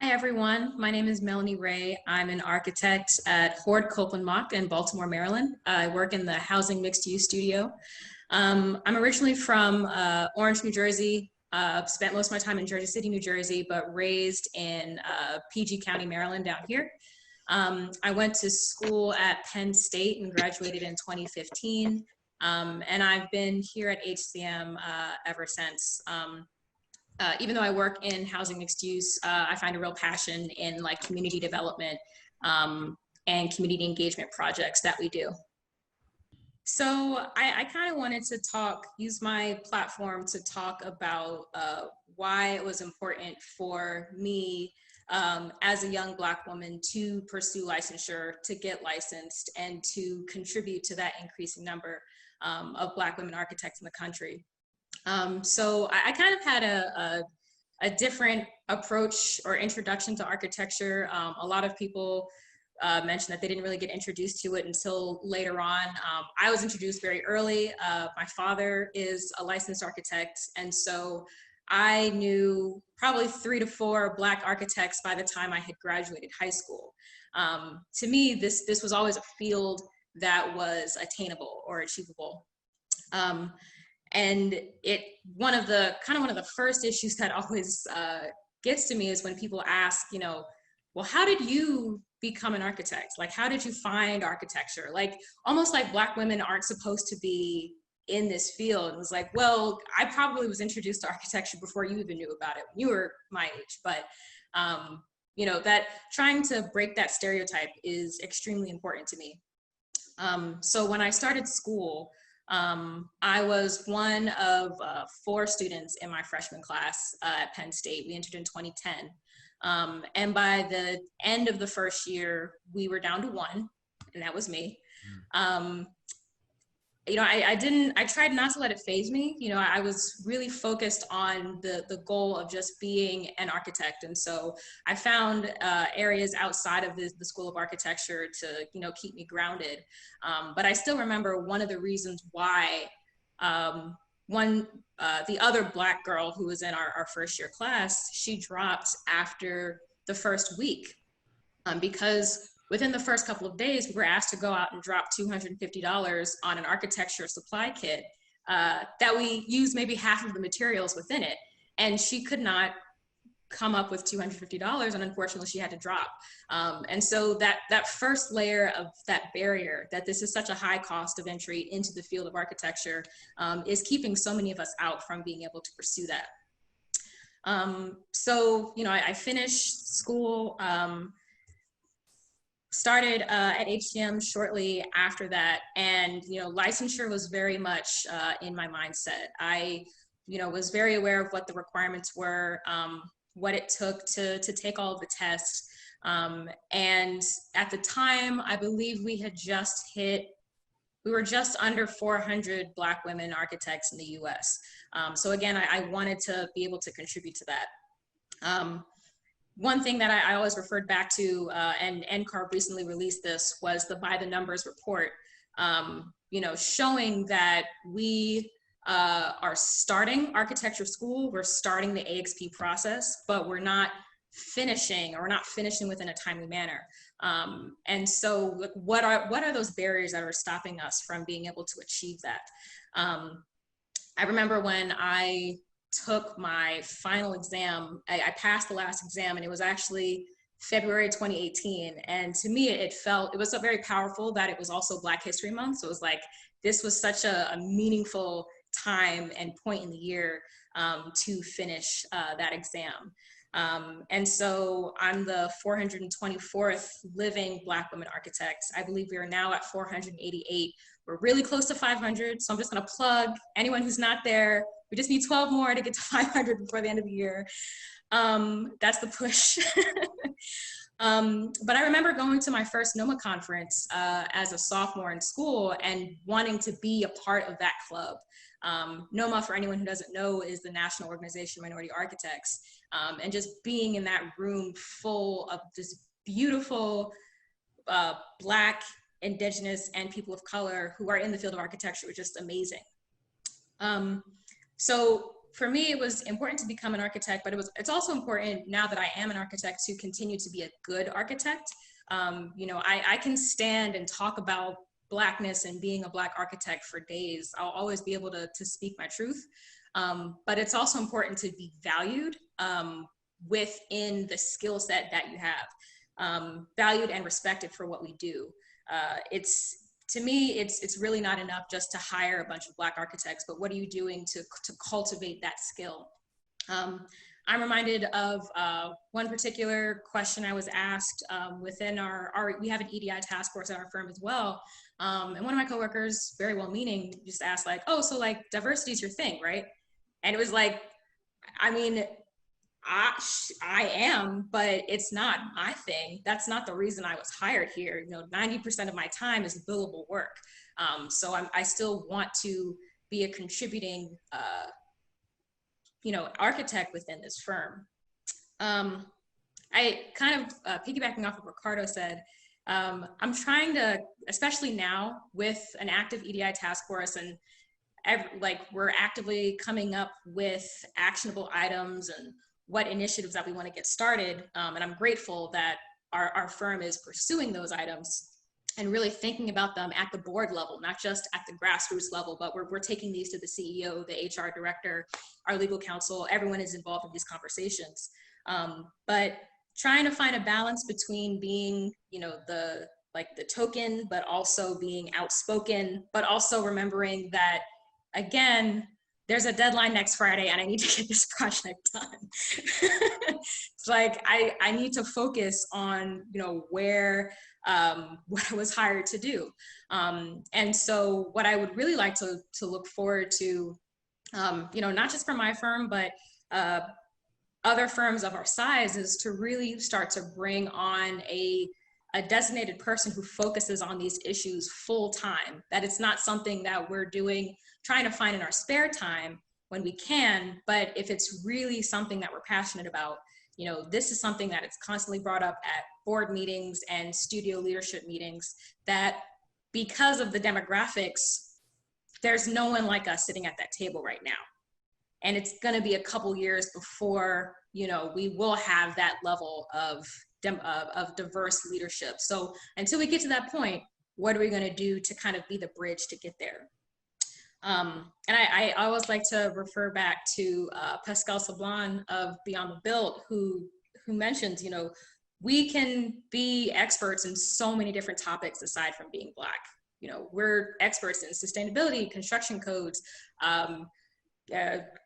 Hi everyone, my name is Melanie Ray. I'm an architect at Horde Copeland Mock in Baltimore, Maryland. I work in the housing mixed use studio. I'm originally from Orange, New Jersey. Spent most of my time in Jersey City, New Jersey, but raised in PG County, Maryland down here. I went to school at Penn State and graduated in 2015. And I've been here at HCM ever since. Even though I work in housing mixed use, I find a real passion in like community development and community engagement projects that we do. So I kind of wanted to use my platform to talk about why it was important for me as a young Black woman to pursue licensure, to get licensed, and to contribute to that increasing number of Black women architects in the country. So I kind of had a different approach or introduction to architecture. A lot of people mentioned that they didn't really get introduced to it until later on. I was introduced very early. My father is a licensed architect, and so I knew probably 3 to 4 Black architects by the time I had graduated high school. To me, this was always a field that was attainable or achievable. And one of the first issues that always gets to me is when people ask, well, how did you become an architect? Like, how did you find architecture? Like, almost like Black women aren't supposed to be in this field. It was like, well, I probably was introduced to architecture before you even knew about it when you were my age. But, that trying to break that stereotype is extremely important to me. So when I started school, I was one of 4 students in my freshman class at Penn State. We entered in 2010. And by the end of the first year, we were down to 1, and that was me. I tried not to let it faze me. I was really focused on the goal of just being an architect. And so I found areas outside of the School of Architecture to, keep me grounded. But I still remember one of the reasons why the other Black girl who was in our first year class, she dropped after the first week because within the first couple of days, we were asked to go out and drop $250 on an architecture supply kit that we used maybe half of the materials within it. And she could not come up with $250, and unfortunately she had to drop. And so that first layer of that barrier, that this is such a high cost of entry into the field of architecture, is keeping so many of us out from being able to pursue that. I finished school, started at HCM shortly after that, and licensure was very much in my mindset. I was very aware of what the requirements were, what it took to take all of the tests, and at the time I believe we were just under 400 Black women architects in the US. So again, I wanted to be able to contribute to that. One thing that I always referred back to, and NCARB recently released this, was the By the Numbers report, showing that we are starting architecture school, we're starting the AXP process, but we're not finishing within a timely manner. And so what are those barriers that are stopping us from being able to achieve that? I remember when I took my final exam, I passed the last exam, and it was actually February 2018. And to me, it was so very powerful that it was also Black History Month. So it was like, this was such a meaningful time and point in the year to finish that exam. And so I'm the 424th living Black women architects. I believe we are now at 488. We're really close to 500. So I'm just gonna plug anyone who's not there. We just need 12 more to get to 500 before the end of the year. That's the push. But I remember going to my first NOMA conference as a sophomore in school and wanting to be a part of that club. NOMA, for anyone who doesn't know, is the National Organization of Minority Architects. And just being in that room full of this beautiful Black, Indigenous, and people of color who are in the field of architecture was just amazing. So for me, it was important to become an architect, but it's also important now that I am an architect to continue to be a good architect. You know, I can stand and talk about Blackness and being a Black architect for days. I'll always be able to speak my truth. But it's also important to be valued within the skill set that you have, valued and respected for what we do. To me, it's really not enough just to hire a bunch of Black architects, but what are you doing to cultivate that skill? I'm reminded of one particular question I was asked within we have an EDI task force at our firm as well. And one of my coworkers, very well-meaning, just asked like, oh, so like diversity is your thing, right? And it was like, I mean, I am, but it's not my thing. That's not the reason I was hired here. You know, 90% of my time is billable work. So I still want to be a contributing, you know, architect within this firm. I kind of piggybacking off of what Ricardo said, I'm trying to, especially now with an active EDI task force and like we're actively coming up with actionable items and what initiatives that we want to get started. And I'm grateful that our firm is pursuing those items and really thinking about them at the board level, not just at the grassroots level, but we're taking these to the CEO, the HR director, our legal counsel, everyone is involved in these conversations. But trying to find a balance between being, you know, the token, but also being outspoken, but also remembering that, again, there's a deadline next Friday and I need to get this project done. It's like, I need to focus on, you know, what I was hired to do. And so what I would really like to look forward to, you know, not just for my firm, but other firms of our size is to really start to bring on a designated person who focuses on these issues full time, that it's not something that we're trying to find in our spare time when we can, but if it's really something that we're passionate about, you know, this is something that it's constantly brought up at board meetings and studio leadership meetings, that because of the demographics, there's no one like us sitting at that table right now. And it's going to be a couple years before, you know, we will have that level of diverse leadership. So until we get to that point, what are we going to do to kind of be the bridge to get there? And I always like to refer back to Pascal Sablon of Beyond the Built, who mentions, you know, we can be experts in so many different topics aside from being Black. You know, we're experts in sustainability, construction codes,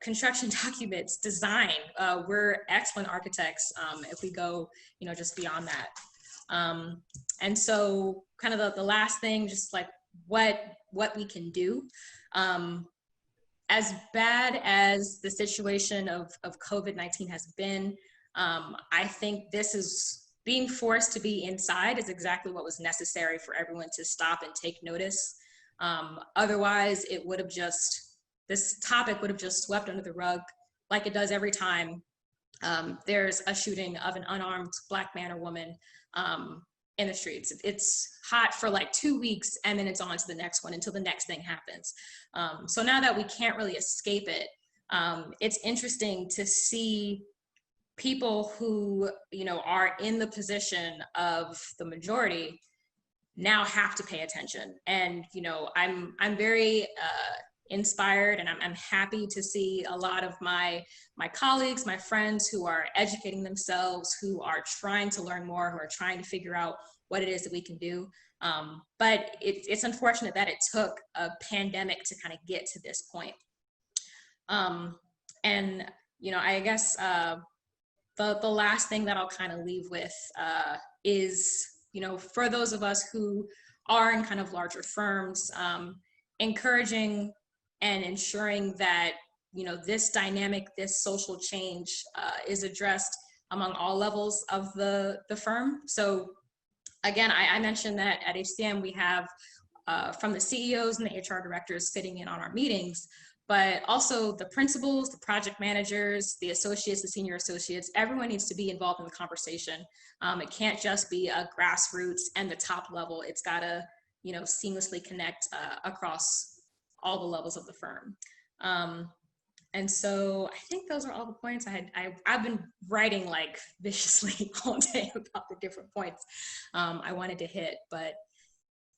construction documents, design. We're excellent architects if we go, you know, just beyond that. And so kind of the last thing, just like what we can do. As bad as the situation of COVID-19 has been, I think this is being forced to be inside is exactly what was necessary for everyone to stop and take notice. Otherwise, this topic would have just swept under the rug like it does every time there's a shooting of an unarmed Black man or woman in the streets. It's hot for like 2 weeks and then it's on to the next one until the next thing happens. So now that we can't really escape it, it's interesting to see people who, you know, are in the position of the majority now have to pay attention. And, you know, I'm very inspired and I'm happy to see a lot of my colleagues, my friends who are educating themselves, who are trying to learn more, who are trying to figure out what it is that we can do. But it's unfortunate that it took a pandemic to kind of get to this point. And, you know, I guess the last thing that I'll kind of leave with is, you know, for those of us who are in kind of larger firms, encouraging and ensuring that, you know, this dynamic, this social change is addressed among all levels of the firm. So again, I mentioned that at HCM we have from the CEOs and the HR directors sitting in on our meetings, but also the principals, the project managers, the associates, the senior associates, everyone needs to be involved in the conversation. It can't just be a grassroots and the top level. It's gotta, you know, seamlessly connect across all the levels of the firm. And so I think those are all the points I've been writing like viciously all day about the different points I wanted to hit. But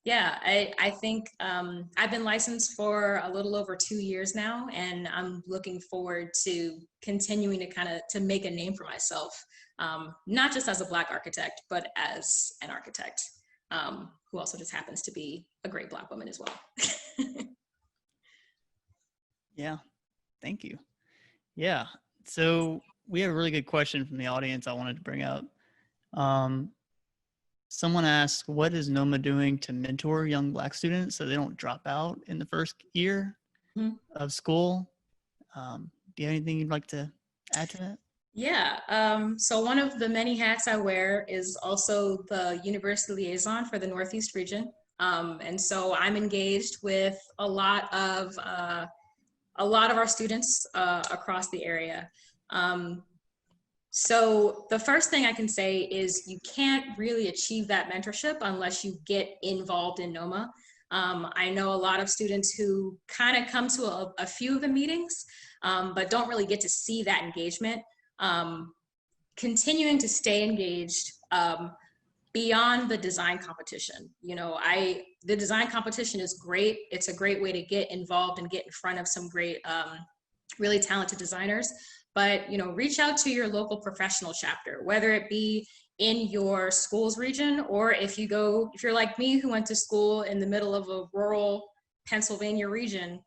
yeah, I think I've been licensed for a little over 2 years now, and I'm looking forward to continuing to to make a name for myself, not just as a Black architect, but as an architect who also just happens to be a great Black woman as well. Yeah, thank you. Yeah, so we have a really good question from the audience I wanted to bring up. Someone asked, what is NOMA doing to mentor young Black students so they don't drop out in the first year of school? Do you have anything you'd like to add to that? Yeah, so one of the many hats I wear is also the university liaison for the Northeast region. And so I'm engaged with a lot of our students across the area. So the first thing I can say is you can't really achieve that mentorship unless you get involved in NOMA. I know a lot of students who kind of come to a few of the meetings, but don't really get to see that engagement. Continuing to stay engaged beyond the design competition. The design competition is great. It's a great way to get involved and get in front of some great, really talented designers. But reach out to your local professional chapter, whether it be in your school's region, or if you're like me, who went to school in the middle of a rural Pennsylvania region,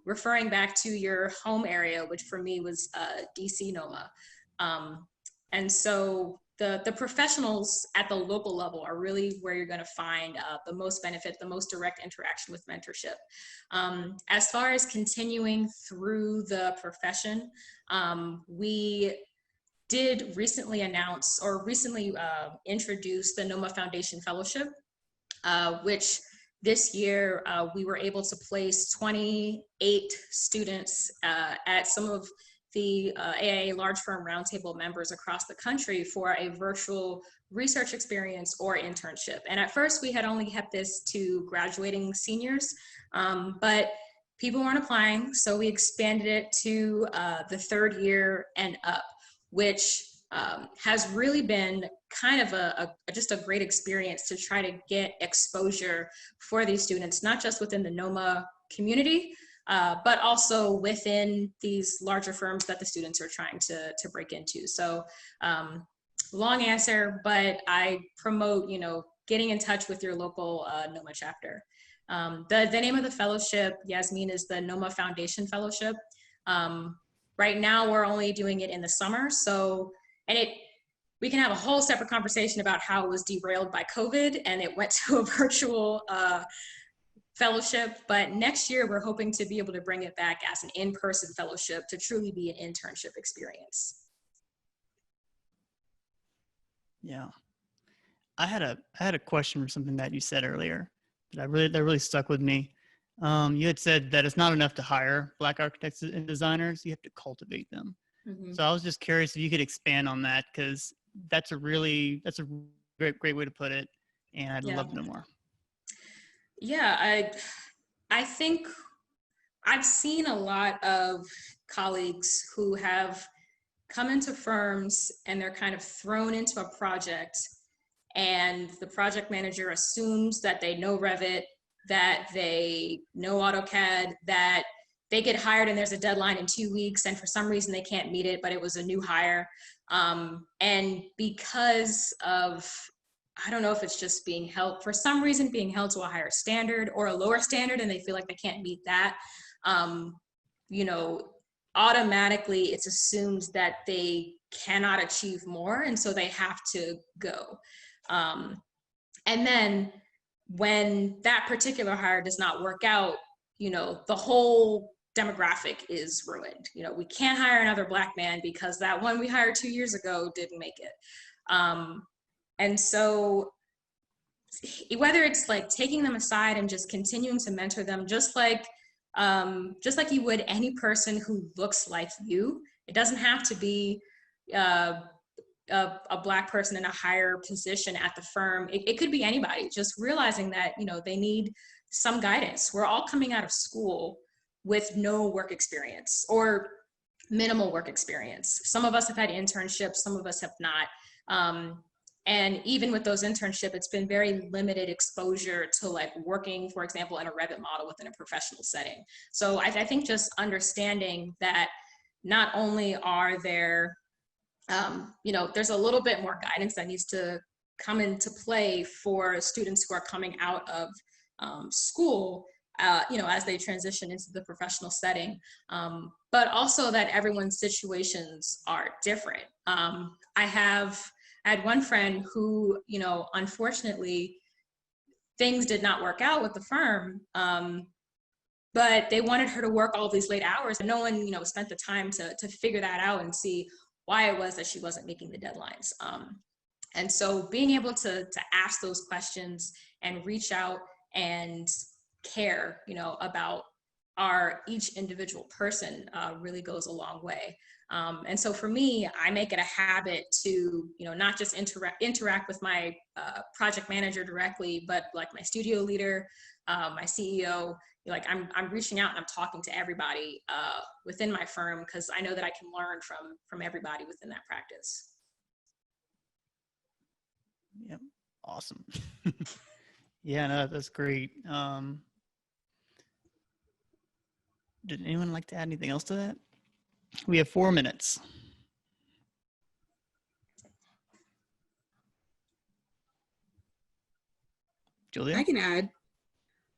referring back to your home area, which for me was DC NOMA. And so the professionals at the local level are really where you're going to find the most benefit, the most direct interaction with mentorship. As far as continuing through the profession, we did recently announce or recently introduce the NOMA Foundation Fellowship, which this year we were able to place 28 students at some of the AIA Large Firm Roundtable members across the country for a virtual research experience or internship. And at first we had only kept this to graduating seniors, but people weren't applying, so we expanded it to the third year and up, which has really been kind of just a great experience to try to get exposure for these students, not just within the NOMA community, but also within these larger firms that the students are trying to break into. So long answer, but I promote, getting in touch with your local NOMA chapter. The name of the fellowship, Yasmin, is the NOMA Foundation Fellowship. Right now, we're only doing it in the summer. We can have a whole separate conversation about how it was derailed by COVID and it went to a virtual fellowship. But next year, we're hoping to be able to bring it back as an in-person fellowship to truly be an internship experience. Yeah. I had a question for something that you said earlier that really stuck with me. You had said that it's not enough to hire Black architects and designers, you have to cultivate them. Mm-hmm. So I was just curious if you could expand on that, because that's a great way to put it, and I'd love to know more. Yeah, I think I've seen a lot of colleagues who have come into firms and they're kind of thrown into a project, and the project manager assumes that they know Revit, that they know AutoCAD, that they get hired and there's a deadline in 2 weeks, and for some reason they can't meet it, but it was a new hire. And because of, I don't know if it's just being held to a higher standard or a lower standard, and they feel like they can't meet that, automatically it's assumed that they cannot achieve more, and so they have to go. And then when that particular hire does not work out, the whole demographic is ruined. We can't hire another Black man because that one we hired 2 years ago didn't make it. And so whether it's like taking them aside and just continuing to mentor them, just like you would any person who looks like you, it doesn't have to be a Black person in a higher position at the firm. It could be anybody, just realizing that, they need some guidance. We're all coming out of school with no work experience or minimal work experience. Some of us have had internships, some of us have not. And even with those internships, it's been very limited exposure to like working, for example, in a Revit model within a professional setting. So I think just understanding that not only are there, there's a little bit more guidance that needs to come into play for students who are coming out of school, as they transition into the professional setting, but also that everyone's situations are different. I had one friend who, unfortunately, things did not work out with the firm, but they wanted her to work all these late hours, and no one, spent the time to figure that out and see why it was that she wasn't making the deadlines. And so being able to ask those questions and reach out and care, about each individual person really goes a long way. And so for me, I make it a habit to, not just interact with my project manager directly, but like my studio leader, my CEO, like I'm reaching out and I'm talking to everybody within my firm, because I know that I can learn from everybody within that practice. Yep. Awesome. Yeah, no, that's great. Did anyone like to add anything else to that? We have 4 minutes. Julia? I can add.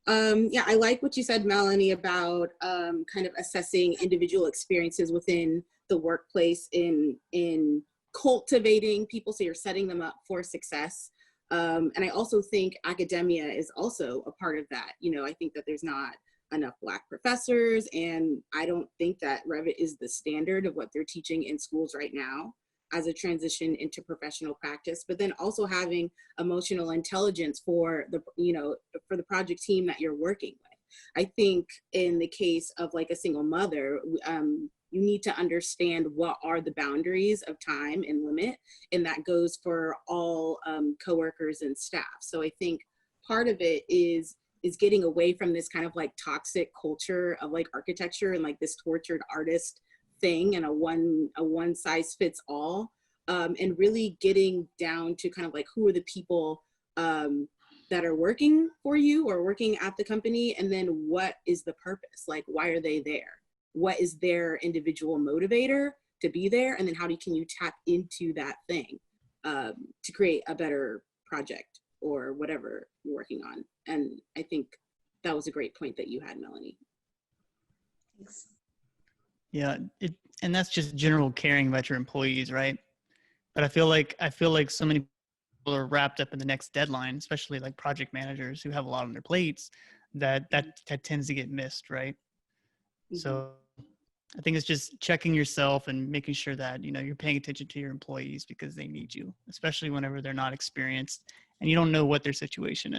Yeah, I like what you said, Melanie, about kind of assessing individual experiences within the workplace in cultivating people, so you're setting them up for success. And I also think academia is also a part of that. I think that there's not enough Black professors, and I don't think that Revit is the standard of what they're teaching in schools right now as a transition into professional practice. But then also having emotional intelligence for the project team that you're working with. I think in the case of like a single mother, you need to understand what are the boundaries of time and limit, and that goes for all coworkers and staff. So I think part of it is getting away from this kind of like toxic culture of like architecture and like this tortured artist thing and a one size fits all, and really getting down to kind of like who are the people that are working for you or working at the company, and then what is the purpose, like why are they there, what is their individual motivator to be there, and then can you tap into that thing to create a better project or whatever you're working on. And I think that was a great point that you had, Melanie. Thanks. Yeah, and that's just general caring about your employees, right? But I feel like so many people are wrapped up in the next deadline, especially like project managers who have a lot on their plates, that tends to get missed, right? Mm-hmm. So I think it's just checking yourself and making sure that you're paying attention to your employees, because they need you, especially whenever they're not experienced and you don't know what their situation is.